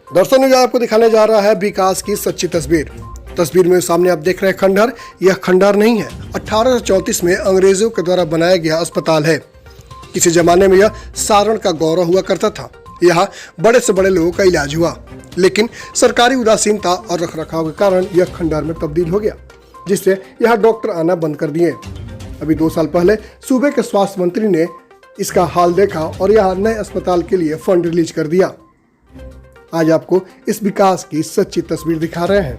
दर्शकों ने आपको दिखाने जा रहा है विकास की सच्ची तस्वीर। तस्वीर में सामने आप देख रहे हैं खंडहर। यह खंडहर नहीं है, 1834 में अंग्रेजों के द्वारा बनाया गया अस्पताल है। किसी जमाने में यह सारण का गौरव हुआ करता था। यहाँ बड़े से बड़े लोगों का इलाज हुआ, लेकिन सरकारी उदासीनता और रखरखाव के कारण यह खंडहर में तब्दील हो गया, जिससे यहाँ डॉक्टर आना बंद कर दिए। अभी 2 साल पहले सूबे के स्वास्थ्य मंत्री ने इसका हाल देखा और यहाँ नए अस्पताल के लिए फंड रिलीज कर दिया। आज आपको इस विकास की सच्ची तस्वीर दिखा रहे हैं।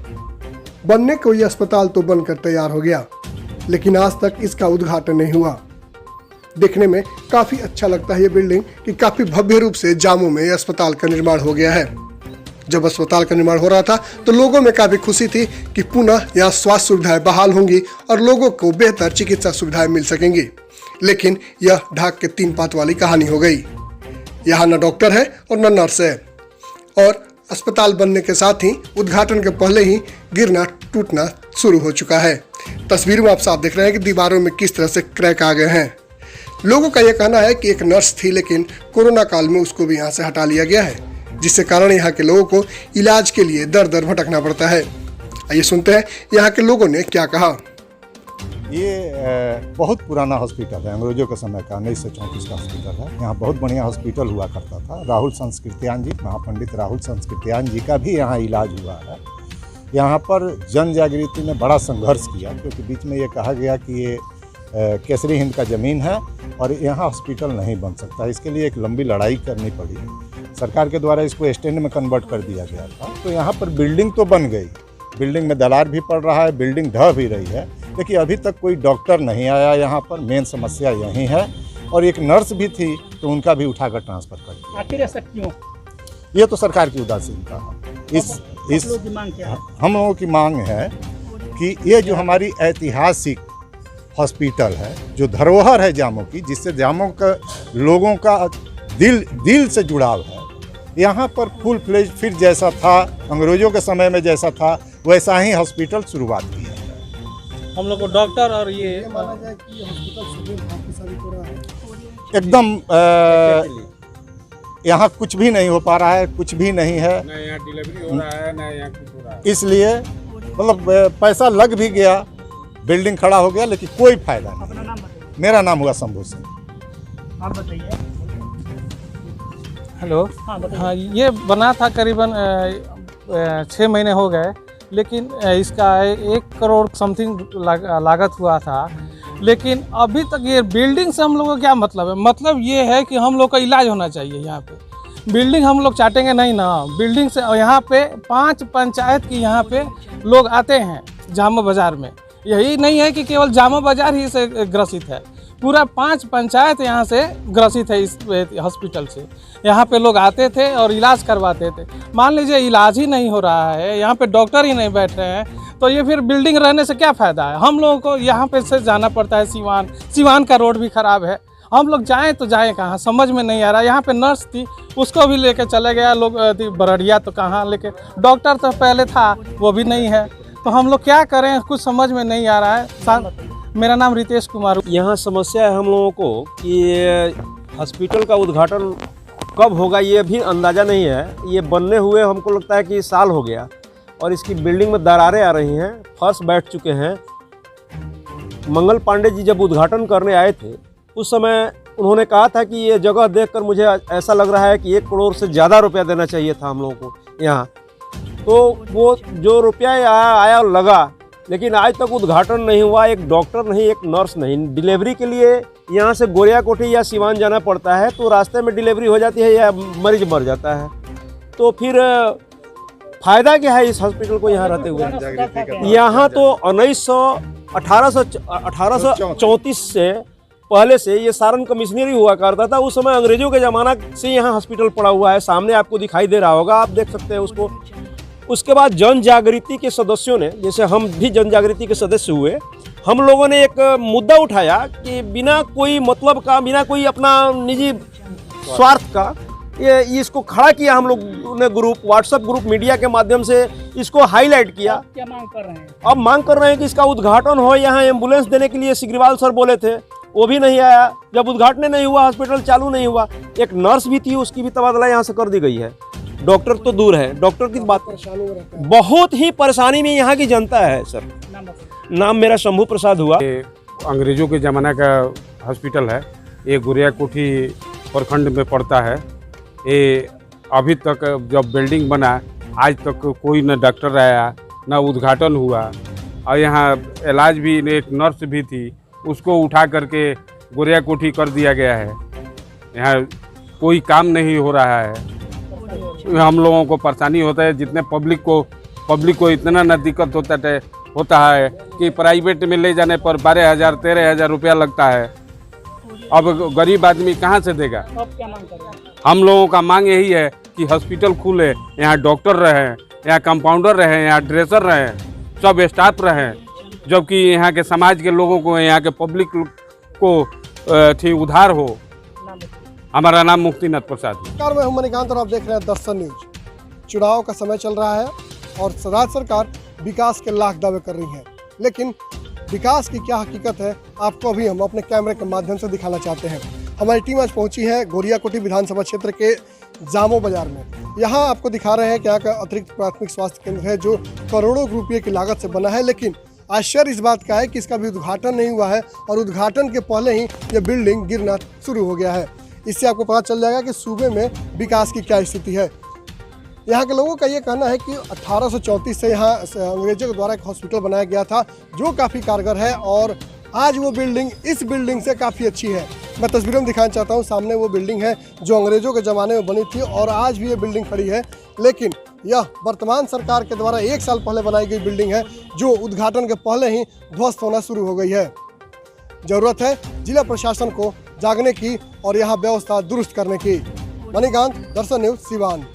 बनने को यह अस्पताल तो बनकर तैयार हो गया, लेकिन आज तक इसका उद्घाटन नहीं हुआ। देखने में काफी अच्छा लगता है ये बिल्डिंग कि काफी भव्य रूप से जामू में अस्पताल का निर्माण हो गया है। जब अस्पताल का निर्माण हो रहा था तो लोगों में काफी खुशी थी कि पुनः यहाँ स्वास्थ्य सुविधाएं बहाल होंगी और लोगों को बेहतर चिकित्सा सुविधाएं मिल सकेंगी। लेकिन यह ढाक के 3 पात वाली कहानी हो गई। यहाँ न डॉक्टर है और न नर्स है, और अस्पताल बनने के साथ ही उद्घाटन के पहले ही गिरना टूटना शुरू हो चुका है। तस्वीर में आप साफ देख रहे हैं कि दीवारों में किस तरह से क्रैक आ गए हैं। लोगों का यह कहना है कि एक नर्स थी, लेकिन कोरोना काल में उसको भी यहाँ से हटा लिया गया है, जिससे कारण यहाँ के लोगों को इलाज के लिए दर दर भटकना पड़ता है। आइए सुनते हैं यहाँ के लोगों ने क्या कहा। ये बहुत पुराना हॉस्पिटल है, अंग्रेजों के समय का 1934 का हॉस्पिटल है। यहाँ बहुत बढ़िया हॉस्पिटल हुआ करता था। राहुल संस्कृत्यायन जी, महापंडित राहुल संस्कृत्यायन जी का भी यहाँ इलाज हुआ है। यहाँ पर जन जागृति ने बड़ा संघर्ष किया, क्योंकि बीच में ये कहा गया कि ये केसरी हिंद का ज़मीन है और यहाँ हॉस्पिटल नहीं बन सकता। इसके लिए एक लंबी लड़ाई करनी पड़ी। सरकार के द्वारा इसको स्टैंड में कन्वर्ट कर दिया गया था। तो यहाँ पर बिल्डिंग तो बन गई, बिल्डिंग में दलार भी पड़ रहा है, बिल्डिंग ढह भी रही है, लेकिन अभी तक कोई डॉक्टर नहीं आया यहाँ पर। मेन समस्या यही है। और एक नर्स भी थी तो उनका भी उठाकर ट्रांसफ़र कर दिया। आखिर ऐसा क्यों? ये तो सरकार की उदासीनता है। हम लोगों की मांग है कि ये जो हमारी ऐतिहासिक हॉस्पिटल है, जो धरोहर है जामू की, जिससे जामू का लोगों का दिल से जुड़ाव है, यहाँ पर फुल फ्लेज फिर जैसा था अंग्रेजों के समय में जैसा था वैसा ही हॉस्पिटल शुरुआत की है। हम लोग को डॉक्टर और ये माना जाए कि हॉस्पिटल एकदम यहाँ कुछ भी नहीं हो पा रहा है, कुछ भी नहीं है, ना यहाँ डिलीवरी हो रहा है, ना यहाँ कुछ हो रहा है। इसलिए मतलब पैसा लग भी गया, बिल्डिंग खड़ा हो गया, लेकिन कोई फायदा नहीं। अपना नाम बताइए। मेरा नाम हुआ शंभू सिंह। आप बताइए। हेलो। हाँ बताइए। हाँ, ये बना था करीबन 6 महीने हो गए, लेकिन इसका 1 करोड़ समथिंग लागत हुआ था। लेकिन अभी तक ये बिल्डिंग से हम लोगों का क्या मतलब है? मतलब ये है कि हम लोग का इलाज होना चाहिए यहाँ पे। बिल्डिंग हम लोग चाटेंगे नहीं ना। बिल्डिंग से यहाँ पे 5 पंचायत की यहाँ पे लोग आते हैं जामू बाज़ार में। यही नहीं है कि केवल जामू बाज़ार ही से ग्रसित है, पूरा 5 पंचायत यहाँ से ग्रसित है इस हॉस्पिटल से। यहाँ पे लोग आते थे और इलाज करवाते थे। मान लीजिए इलाज ही नहीं हो रहा है, यहाँ पे डॉक्टर ही नहीं बैठ रहे हैं, तो ये फिर बिल्डिंग रहने से क्या फ़ायदा है? हम लोगों को यहाँ पे से जाना पड़ता है सिवान का रोड भी ख़राब है। हम लोग जाएँ तो जाएँ कहाँ, समझ में नहीं आ रहा। यहाँ पे नर्स थी, उसको भी लेके चले गया लोग बरड़िया, तो कहाँ लेके। डॉक्टर तो पहले था, वो भी नहीं है। तो हम लोग क्या करें, कुछ समझ में नहीं आ रहा है। मेरा नाम रितेश कुमार। यहाँ समस्या है हम लोगों को कि हॉस्पिटल का उद्घाटन कब होगा ये भी अंदाज़ा नहीं है। ये बनने हुए हमको लगता है कि साल हो गया, और इसकी बिल्डिंग में दरारें आ रही हैं, फर्श बैठ चुके हैं। मंगल पांडे जी जब उद्घाटन करने आए थे, उस समय उन्होंने कहा था कि ये जगह देखकर मुझे ऐसा लग रहा है कि 1 करोड़ से ज़्यादा रुपया देना चाहिए था हम लोगों को यहाँ। तो वो जो रुपया आया लगा, लेकिन आज तक उद्घाटन नहीं हुआ। एक डॉक्टर नहीं, एक नर्स नहीं। डिलीवरी के लिए यहाँ से गोरिया कोठी या सिवान जाना पड़ता है, तो रास्ते में डिलीवरी हो जाती है या मरीज मर जाता है। तो फिर फ़ायदा क्या है इस हॉस्पिटल को यहाँ रहते हुए? यहाँ तो 1834 से पहले से ये सारण कमिश्नरी हुआ करता था। उस समय अंग्रेजों के ज़माना से यहाँ हॉस्पिटल पड़ा हुआ है। सामने आपको दिखाई दे रहा होगा, आप देख सकते हैं उसको। उसके बाद जन जागृति के सदस्यों ने, जैसे हम भी जन जागृति के सदस्य हुए, हम लोगों ने एक मुद्दा उठाया कि बिना कोई मतलब का, बिना कोई अपना निजी स्वार्थ का ये इसको खड़ा किया। हम लोग ने ग्रुप, व्हाट्सएप ग्रुप, मीडिया के माध्यम से इसको हाईलाइट किया। क्या मांग कर रहे हैं? अब मांग कर रहे हैं कि इसका उद्घाटन हो। यहाँ एम्बुलेंस देने के लिए सिग्रीवाल सर बोले थे, वो भी नहीं आया। जब उद्घाटन नहीं हुआ, हॉस्पिटल चालू नहीं हुआ। एक नर्स भी थी, उसकी भी तबादला यहाँ से कर दी गई है। डॉक्टर तो दूर है, डॉक्टर की बात बहुत ही परेशानी में यहाँ की जनता है सर। नाम मेरा शंभू प्रसाद हुआ। ये अंग्रेजों के ज़माना का हॉस्पिटल है। ये गुरिया कोठी प्रखंड में पड़ता है। ये अभी तक जब बिल्डिंग बना आज तक कोई न डॉक्टर आया न उद्घाटन हुआ। और यहाँ इलाज भी, एक नर्स भी थी, उसको उठा करके गुरिया कोठी कर दिया गया है। यहाँ कोई काम नहीं हो रहा है। हम लोगों को परेशानी होता है, जितने पब्लिक को इतना न दिक्कत होता है कि प्राइवेट में ले जाने पर 12,000 13,000 रुपया लगता है। अब गरीब आदमी कहाँ से देगा? अब क्या मांग कर रहे हैं? हम लोगों का मांग यही है कि हॉस्पिटल खुले, यहाँ डॉक्टर रहे, यहाँ कंपाउंडर रहे, यहाँ ड्रेसर रहे, सब स्टाफ रहे, जबकि यहाँ के समाज के लोगों को, यहाँ के पब्लिक को ठीक उधार हो। हमारा नाम मुक्तिनाथ प्रसाद है। नमस्कार, मैं हूं मणिकांत और आप देख रहे हैं दर्शन न्यूज। चुनाव का समय चल रहा है और राज्य सरकार विकास के लाख दावे कर रही है, लेकिन विकास की क्या हकीकत है आपको अभी हम अपने कैमरे के माध्यम से दिखाना चाहते हैं। हमारी टीम आज पहुंची है गोरिया कोठी विधानसभा क्षेत्र के जामो बाजार में। यहाँ आपको दिखा रहे हैं कि यहाँ का अतिरिक्त प्राथमिक स्वास्थ्य केंद्र है जो करोड़ों रुपये की लागत से बना है, लेकिन आश्चर्य इस बात का है कि इसका भी उद्घाटन नहीं हुआ है और उद्घाटन के पहले ही ये बिल्डिंग गिरना शुरू हो गया है। इससे आपको पता चल जाएगा कि सूबे में विकास की क्या स्थिति है। यहाँ के लोगों का ये कहना है कि 1834 से यहाँ अंग्रेजों के द्वारा एक हॉस्पिटल बनाया गया था जो काफ़ी कारगर है और आज वो बिल्डिंग इस बिल्डिंग से काफ़ी अच्छी है। मैं तस्वीरों में दिखाना चाहता हूँ, सामने वो बिल्डिंग है जो अंग्रेजों के ज़माने में बनी थी और आज भी ये बिल्डिंग खड़ी है, लेकिन यह वर्तमान सरकार के द्वारा 1 साल पहले बनाई गई बिल्डिंग है जो उद्घाटन के पहले ही ध्वस्त होना शुरू हो गई है। ज़रूरत है जिला प्रशासन को जागने की और यहाँ व्यवस्था दुरुस्त करने की। मणिकांत, दर्शन न्यूज, सिवान।